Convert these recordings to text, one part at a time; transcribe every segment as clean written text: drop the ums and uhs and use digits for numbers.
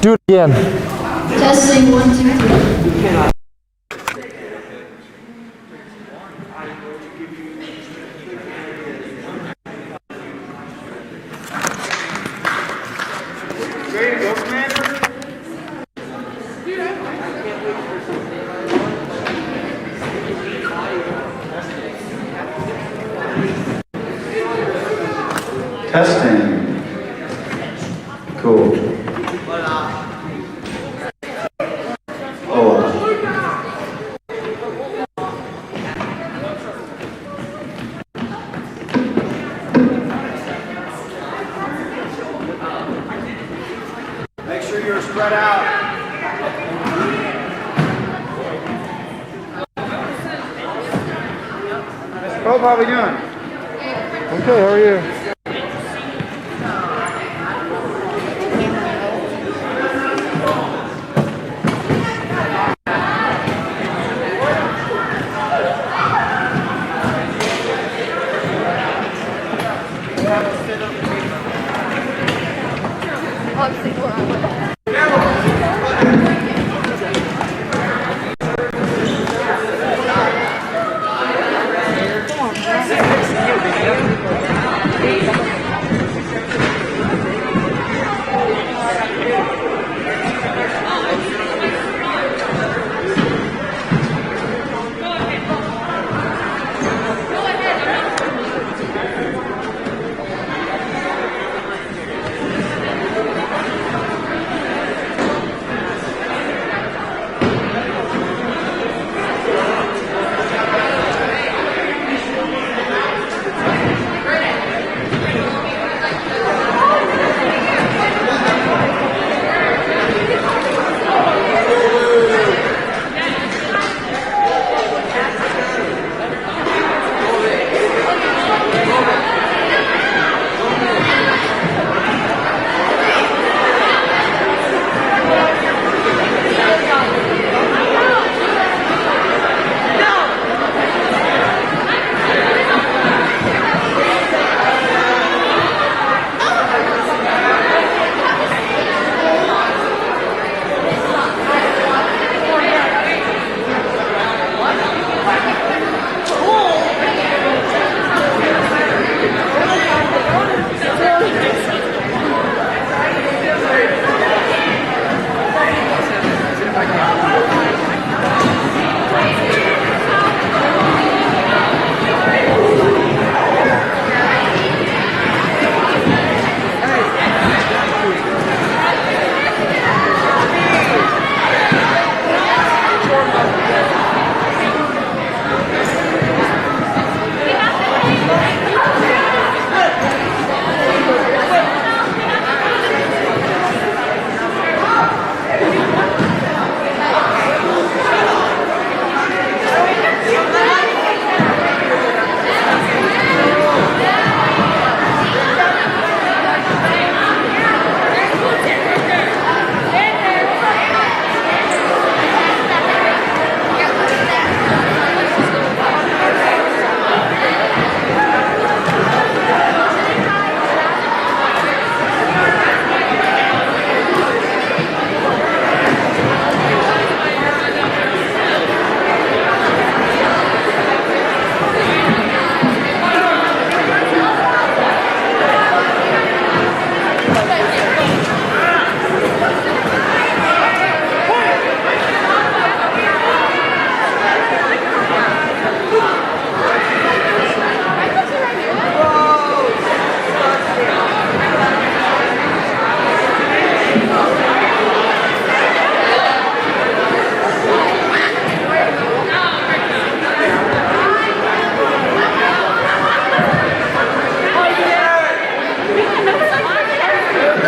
Do it again. Testing 1, 2, 3. Ready to go, Commander? Testing. Cool. Oh. Make sure you're spread out. Mr. Pope, how are we doing? Okay, how are you?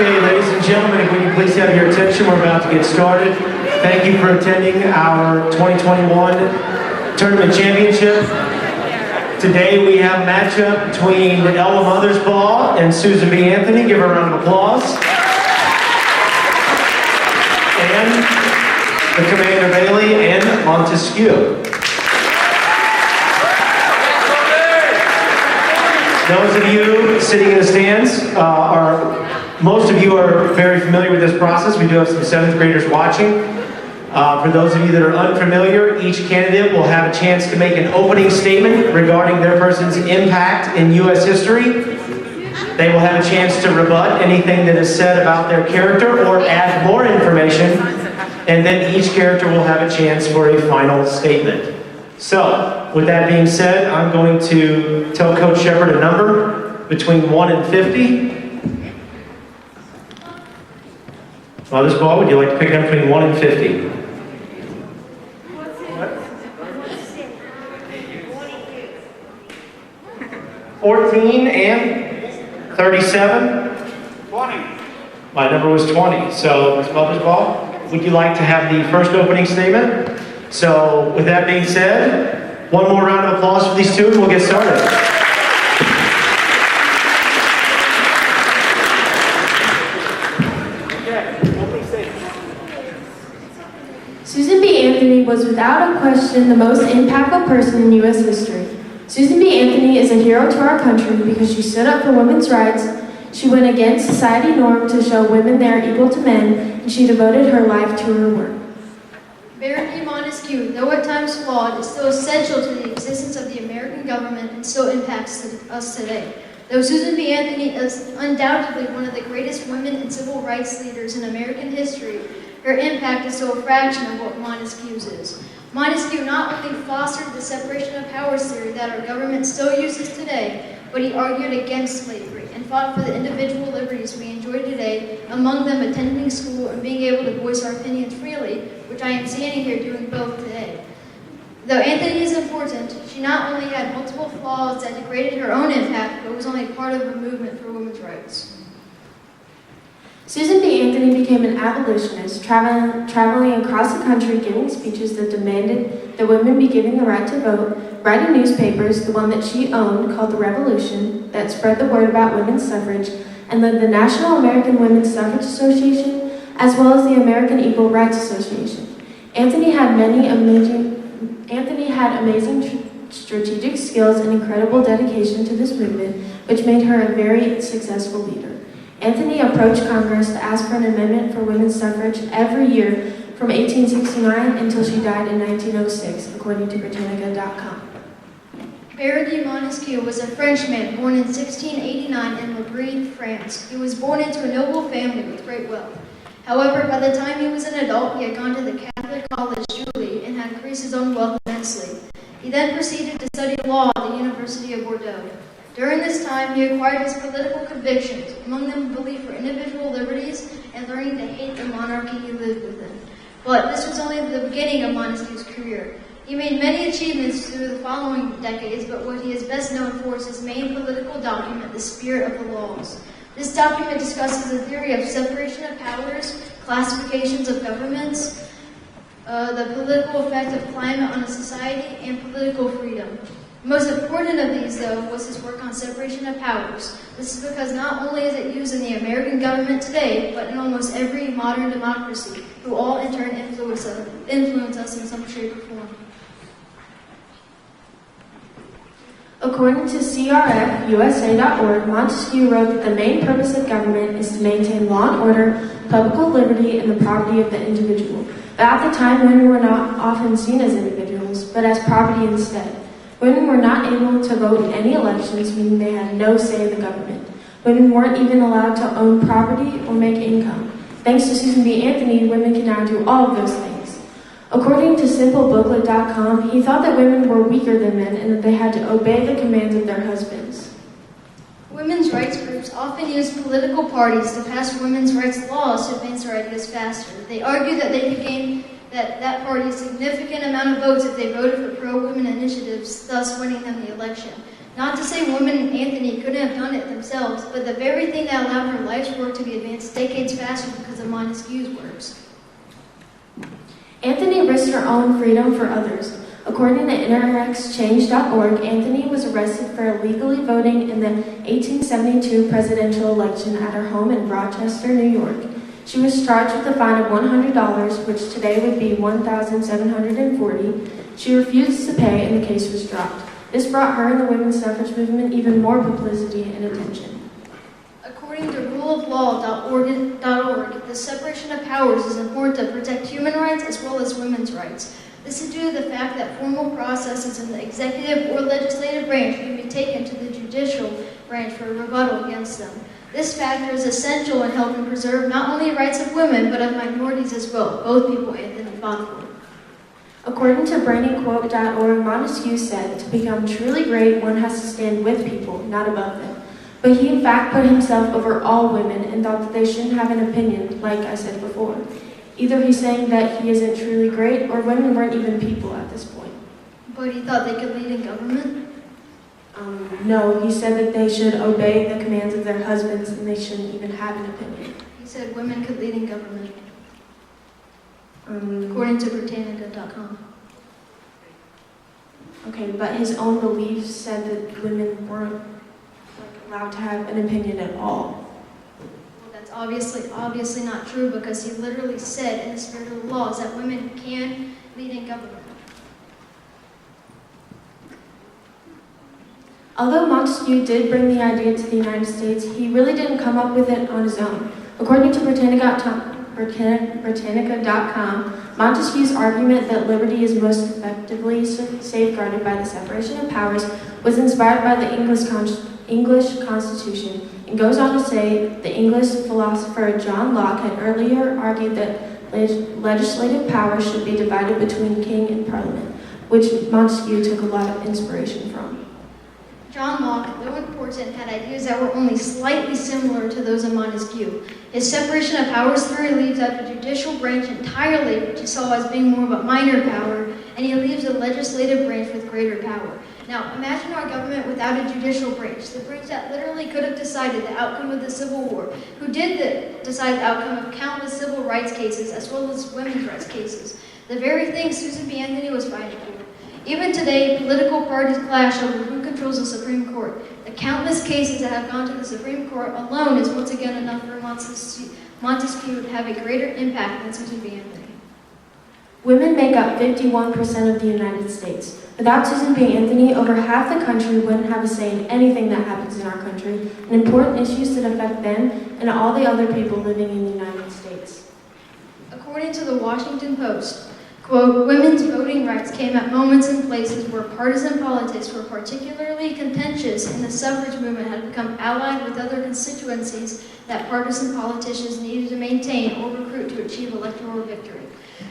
Okay, ladies and gentlemen, if we can please have your attention, we're about to get started. Thank you for attending our 2021 Tournament Championship. Today we have a matchup between Ella Mothersbaugh and Susan B. Anthony. Give her a round of applause. And the Commander Bailey and Montesquieu. Those of you sitting in the stands are Most of you are very familiar with this process. We do have some 7th graders watching. For those of you that are unfamiliar, each candidate will have a chance to make an opening statement regarding their person's impact in U.S. history. They will have a chance to rebut anything that is said about their character or add more information, and then each character will have a chance for a final statement. So, with that being said, I'm going to tell Coach Shepard a number between 1 and 50. Mother's Ball, would you like to pick it up between 1 and 50? 14 and 37? 20. My number was 20. So, Ms. Mother's Ball, would you like to have the first opening statement? So, with that being said, one more round of applause for these two and we'll get started. Susan B. Anthony was without a question the most impactful person in U.S. history. Susan B. Anthony is a hero to our country because she stood up for women's rights, she went against society norm to show women they are equal to men, and she devoted her life to her work. Baron Montesquieu, though at times flawed, is still essential to the existence of the American government and still impacts us today. Though Susan B. Anthony is undoubtedly one of the greatest women and civil rights leaders in American history, her impact is still a fraction of what Montesquieu's is. Montesquieu not only fostered the separation of powers theory that our government still uses today, but he argued against slavery and fought for the individual liberties we enjoy today, among them attending school and being able to voice our opinions freely, which I am standing here doing both today. Though Anthony is important, she not only had multiple flaws that degraded her own impact, but was only part of a movement for women's rights. Susan B. Anthony became an abolitionist, traveling across the country giving speeches that demanded that women be given the right to vote, writing newspapers, the one that she owned called The Revolution, that spread the word about women's suffrage, and led the National American Women's Suffrage Association, as well as the American Equal Rights Association. Anthony had amazing strategic skills and incredible dedication to this movement, which made her a very successful leader. Anthony approached Congress to ask for an amendment for women's suffrage every year from 1869 until she died in 1906, according to Britannica.com. Baron Montesquieu was a Frenchman born in 1689 in Le Brie, France. He was born into a noble family with great wealth. However, by the time he was an adult, he had gone to the Catholic college Julie and had increased his own wealth immensely. He then proceeded to study law at the University of Bordeaux. During this time, he acquired his political convictions, among them a belief for individual liberties and learning to hate the monarchy he lived within. But this was only the beginning of Montesquieu's career. He made many achievements through the following decades, but what he is best known for is his main political document, The Spirit of the Laws. This document discusses the theory of separation of powers, classifications of governments, the political effect of climate on a society, and political freedom. The most important of these, though, was his work on separation of powers. This is because not only is it used in the American government today, but in almost every modern democracy, who all in turn influence us in some shape or form. According to CRFUSA.org, Montesquieu wrote that the main purpose of government is to maintain law and order, public liberty, and the property of the individual. But at the time, women were not often seen as individuals, but as property instead. Women were not able to vote in any elections, meaning they had no say in the government. Women weren't even allowed to own property or make income. Thanks to Susan B. Anthony, women can now do all of those things. According to SimpleBooklet.com, he thought that women were weaker than men and that they had to obey the commands of their husbands. Women's rights groups often use political parties to pass women's rights laws to advance their ideas faster. They argue that they could gain that party a significant amount of votes if they voted for pro-women initiatives, thus winning them the election. Not to say women and Anthony couldn't have done it themselves, but the very thing that allowed her life's work to be advanced decades faster because of Montesquieu's works. Anthony risked her own freedom for others. According to interexchange.org, Anthony was arrested for illegally voting in the 1872 presidential election at her home in Rochester, New York. She was charged with a fine of $100, which today would be $1,740. She refused to pay and the case was dropped. This brought her and the women's suffrage movement even more publicity and attention. According to Rule ruleoflaw.org, the separation of powers is important to protect human rights as well as women's rights. This is due to the fact that formal processes in the executive or legislative branch can be taken to the judicial branch for a rebuttal against them. This factor is essential in helping preserve not only rights of women, but of minorities as well, both people Anthony fought for. According to brainingquote.org, Montesquieu said, "To become truly great, one has to stand with people, not above them." But he in fact put himself over all women and thought that they shouldn't have an opinion, like I said before. Either he's saying that he isn't truly great, or women weren't even people at this point. But he thought they could lead in government? No, he said that they should obey the commands of their husbands and they shouldn't even have an opinion. He said women could lead in government, according to Britannica.com. Okay, but his own beliefs said that women weren't allowed to have an opinion at all. Well, that's obviously not true, because he literally said in the spirit of the laws that women can lead in government. Although Montesquieu did bring the idea to the United States, he really didn't come up with it on his own. According to Britannica.com, Montesquieu's argument that liberty is most effectively safeguarded by the separation of powers was inspired by the English Constitution, and goes on to say the English philosopher John Locke had earlier argued that legislative power should be divided between king and parliament, which Montesquieu took a lot of inspiration from. John Locke, though important, had ideas that were only slightly similar to those of Montesquieu. His separation of powers theory leaves out the judicial branch entirely, which he saw as being more of a minor power, and he leaves the legislative branch with greater power. Now, imagine our government without a judicial branch, the branch that literally could have decided the outcome of the Civil War, who did decide the outcome of countless civil rights cases as well as women's rights cases, the very thing Susan B. Anthony was fighting for. Even today, political parties clash over who controls the Supreme Court. The countless cases that have gone to the Supreme Court alone is once again enough for Montesquieu to have a greater impact than Susan B. Anthony. Women make up 51% of the United States. Without Susan B. Anthony, over half the country wouldn't have a say in anything that happens in our country, and important issues that affect them and all the other people living in the United States. According to the Washington Post, quote, women's voting rights came at moments and places where partisan politics were particularly contentious and the suffrage movement had become allied with other constituencies that partisan politicians needed to maintain or recruit to achieve electoral victory.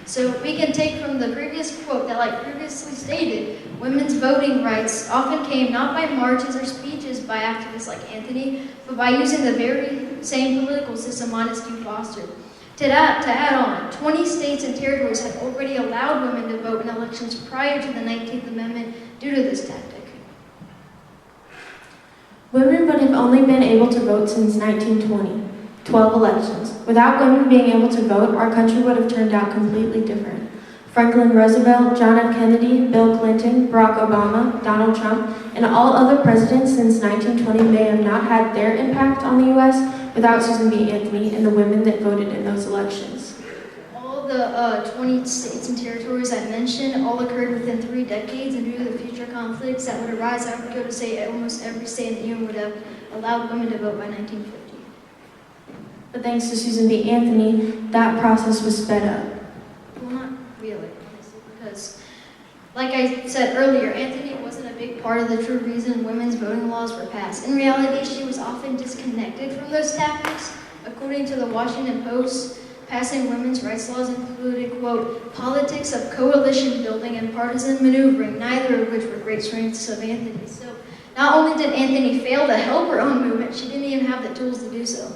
So we can take from the previous quote that, like previously stated, women's voting rights often came not by marches or speeches by activists like Anthony, but by using the very same political system Montesquieu fostered. To add on, 20 states and territories had already allowed women to vote in elections prior to the 19th Amendment due to this tactic. Women would have only been able to vote since 1920, 12 elections. Without women being able to vote, our country would have turned out completely different. Franklin Roosevelt, John F. Kennedy, Bill Clinton, Barack Obama, Donald Trump, and all other presidents since 1920 may have not had their impact on the U.S. without Susan B. Anthony and the women that voted in those elections. All the 20 states and territories I mentioned all occurred within 3 decades, and due to the future conflicts that would arise, I would go to say almost every state in the Union would have allowed women to vote by 1950. But thanks to Susan B. Anthony, that process was sped up. Well, not really, honestly, because, like I said earlier, Anthony wasn't a big part of the true reason women's voting laws were passed. In reality, she was often disconnected from those tactics. According to the Washington Post, passing women's rights laws included, quote, politics of coalition building and partisan maneuvering, neither of which were great strengths of Anthony. So not only did Anthony fail to help her own movement, she didn't even have the tools to do so.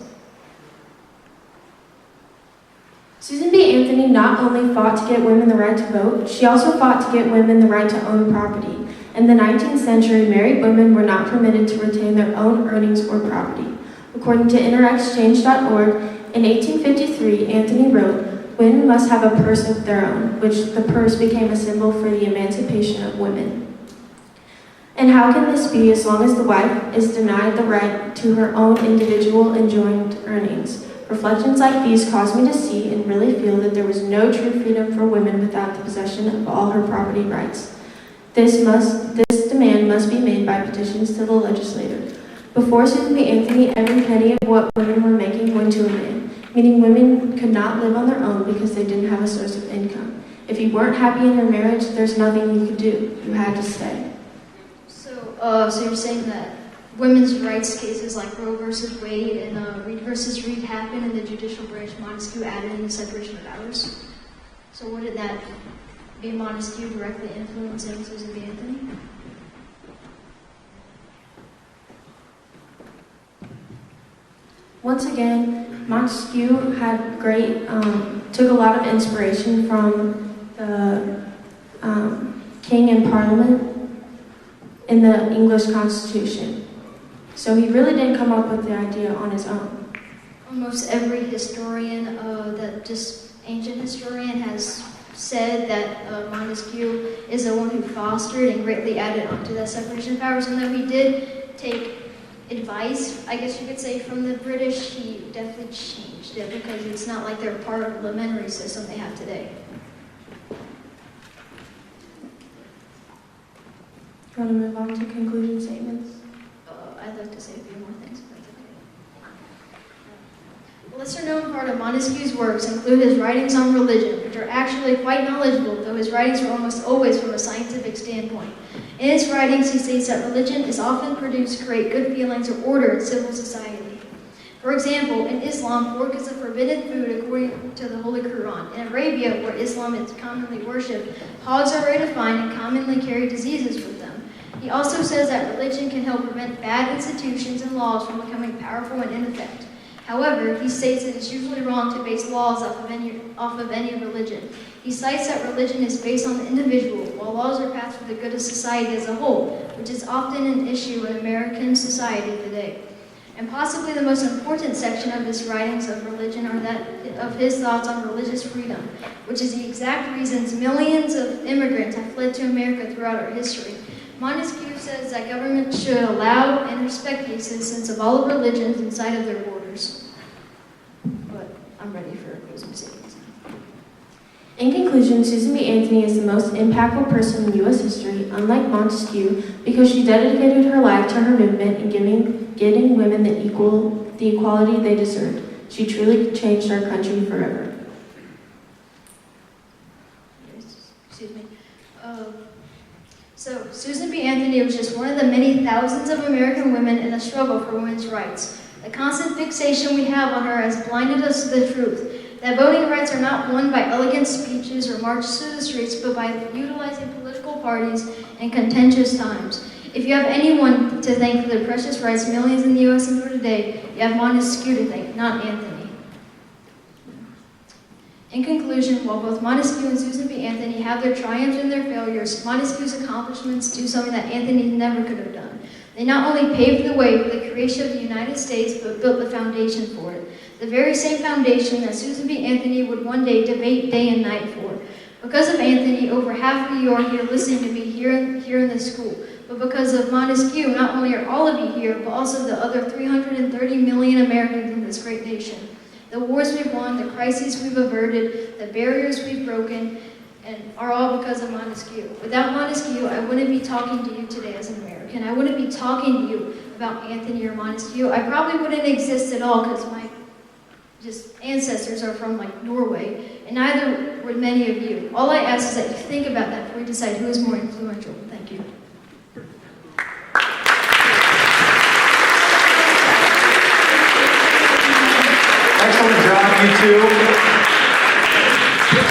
Susan B. Anthony not only fought to get women the right to vote, she also fought to get women the right to own property. In the 19th century, married women were not permitted to retain their own earnings or property. According to interexchange.org, in 1853, Anthony wrote, "Women must have a purse of their own," which the purse became a symbol for the emancipation of women. And how can this be as long as the wife is denied the right to her own individual enjoined earnings? Reflections like these caused me to see and really feel that there was no true freedom for women without the possession of all her property rights. This demand must be made by petitions to the legislature. Before Susan B. Anthony, every penny of what women were making went to a man, meaning women could not live on their own because they didn't have a source of income. If you weren't happy in your marriage, there's nothing you could do. You had to stay. So you're saying that women's rights cases like Roe versus Wade and Reed versus Reed happened in the judicial branch Montesquieu added in the separation of powers? So wouldn't that be Montesquieu directly influencing Susan B. Anthony? Once again, Montesquieu had took a lot of inspiration from the king and parliament in the English Constitution. So he really didn't come up with the idea on his own. Almost every historian, ancient historian, has said that Montesquieu is the one who fostered and greatly added on to that separation of powers, and though he did take advice, I guess you could say, from the British, he definitely changed it because it's not like they're part of the parliamentary system they have today. You want to move on to conclusion statements? I'd like to say a few more things, if that's okay. A lesser known part of Montesquieu's works include his writings on religion, which are actually quite knowledgeable, though his writings are almost always from a scientific standpoint. In his writings, he states that religion is often produced to create good feelings or order in civil society. For example, in Islam, pork is a forbidden food according to the Holy Quran. In Arabia, where Islam is commonly worshipped, hogs are rare to find and commonly carry diseases with them. He also says that religion can help prevent bad institutions and laws from becoming powerful and in effect. However, he states that it's usually wrong to base laws off of any religion. He cites that religion is based on the individual, while laws are passed for the good of society as a whole, which is often an issue in American society today. And possibly the most important section of his writings of religion are that of his thoughts on religious freedom, which is the exact reasons millions of immigrants have fled to America throughout our history. Montesquieu says that government should allow and respect the existence of all religions inside of their borders. But I'm ready for closing statements. In conclusion, Susan B. Anthony is the most impactful person in U.S. history, unlike Montesquieu, because she dedicated her life to her movement and getting women the equality they deserved. She truly changed our country forever. Excuse me. So, Susan B. Anthony was just one of the many thousands of American women in the struggle for women's rights. The constant fixation we have on her has blinded us to the truth, that voting rights are not won by elegant speeches or marches through the streets, but by utilizing political parties in contentious times. If you have anyone to thank for the precious rights millions in the U.S. enjoy today, you have Montesquieu to thank, not Anthony. In conclusion, while both Montesquieu and Susan B. Anthony have their triumphs and their failures, Montesquieu's accomplishments do something that Anthony never could have done. They not only paved the way for the creation of the United States, but built the foundation for it. The very same foundation that Susan B. Anthony would one day debate day and night for. Because of Anthony, over half of you are here listening to me here in this school. But because of Montesquieu, not only are all of you here, but also the other 330 million Americans in this great nation. The wars we've won, the crises we've averted, the barriers we've broken, and are all because of Montesquieu. Without Montesquieu, I wouldn't be talking to you today as an American. I wouldn't be talking to you about Anthony or Montesquieu. I probably wouldn't exist at all because my ancestors are from Norway, and neither would many of you. All I ask is that you think about that before you decide who is more influential. Thank you. Excellent job, you two.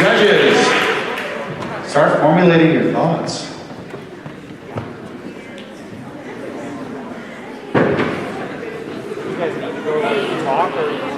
Judges, start formulating your thoughts. You guys need to go talk or...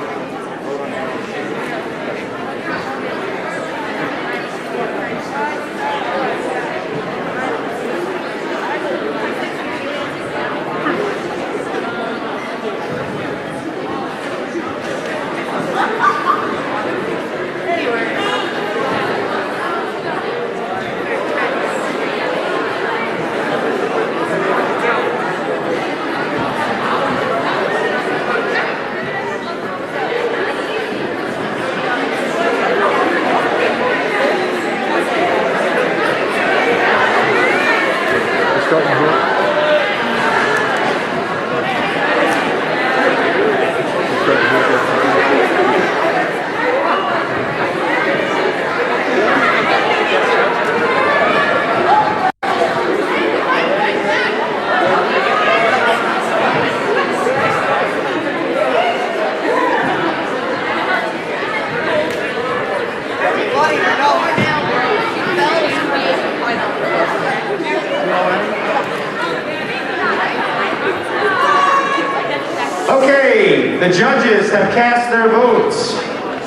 Okay, the judges have cast their votes.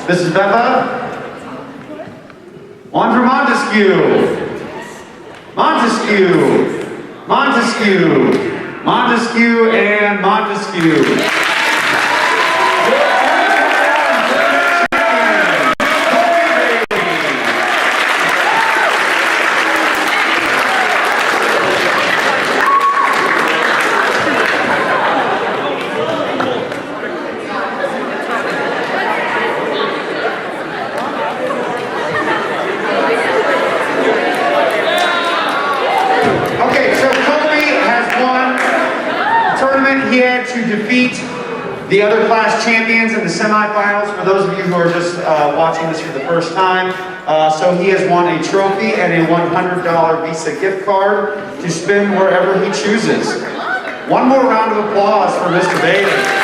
This is Beba. One for Montesquieu. Montesquieu. Montesquieu. Montesquieu and Montesquieu. He had to defeat the other class champions in the semifinals, for those of you who are just watching this for the first time. So he has won a trophy and a $100 Visa gift card to spend wherever he chooses. One more round of applause for Mr. Bailey.